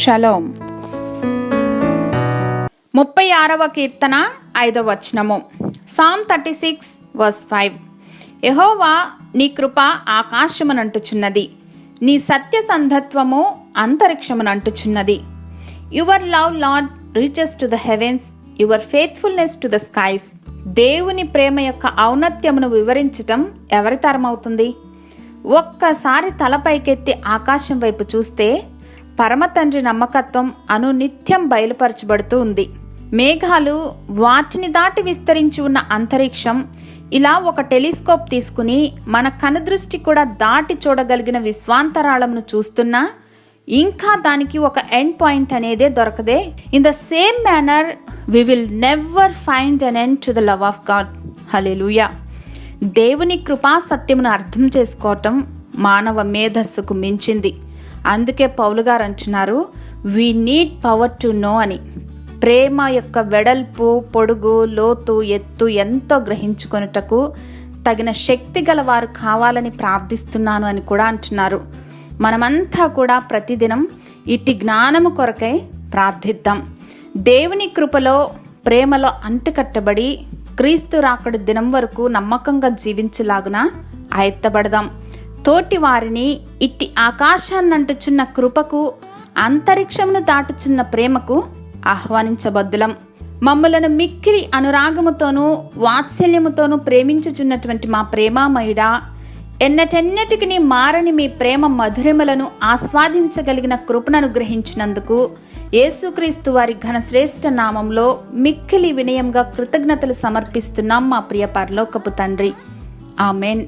Shalom. 36వ కీర్తన 5వ వచనము. Psalm 36 verse 5. యెహోవా నీ కృప ఆకాశమునంటుచున్నది, నీ సత్య సంధత్వము అంతరిక్షమునంటుచున్నది. Your love Lord reaches to the heavens, your faithfulness to the skies. దేవుని ప్రేమ యొక్క ఔన్నత్యమును వివరించటం ఎవరి తరమవుతుంది? ఒక్కసారి తలపైకెత్తి ఆకాశం వైపు చూస్తే పరమతండ్రి నమ్మకత్వం అనునిత్యం బయలుపరచబడుతూ ఉంది. మేఘాలు, వాటిని దాటి విస్తరించి ఉన్న అంతరిక్షం, ఇలా ఒక టెలిస్కోప్ తీసుకుని మన కనుదృష్టి కూడా దాటి చూడగలిగిన విశ్వాంతరాళమును చూస్తున్నా ఇంకా దానికి ఒక ఎండ్ పాయింట్ అనేదే దొరకదే. In the same manner we will never find an end to the love of God. Hallelujah. దేవుని కృపా సత్యమును అర్థం చేసుకోవటం మానవ మేధస్సుకు మించింది. అందుకే పౌలు గారు అంటున్నారు, we need power to know అని. ప్రేమ యొక్క వెడల్పు, పొడుగు, లోతు, ఎత్తు ఎంతో గ్రహించుకొనుటకు తగిన శక్తి గల వారు కావాలని ప్రార్థిస్తున్నాను అని కూడా అంటున్నారు. మనమంతా కూడా ప్రతిదినం ఇట్టి జ్ఞానము కొరకై ప్రార్థిద్దాం. దేవుని కృపలో, ప్రేమలో అంటుకట్టబడి క్రీస్తు రాకడ దినం వరకు నమ్మకంగా జీవించలాగున ఆయత్తబడదాం. తోటి వారిని ఇట్టి ఆకాశాన్నంటుచున్న కృపకు, అంతరిక్షమును దాటుచున్న ప్రేమకు ఆహ్వానించబద్దులం. మమ్మలను మిక్కిలి అనురాగముతోనూ వాత్సల్యముతోనూ ప్రేమించుచున్నటువంటి మా ప్రేమామయుడా, ఎన్నటెన్నటికి మారని మీ ప్రేమ మధురిమలను ఆస్వాదించగలిగిన కృపను అనుగ్రహించినందుకు యేసుక్రీస్తు వారి ఘనశ్రేష్ఠ నామంలో మిక్కిలి వినయంగా కృతజ్ఞతలు సమర్పిస్తున్నాం మా ప్రియ పరలోకపు తండ్రి. ఆమెన్.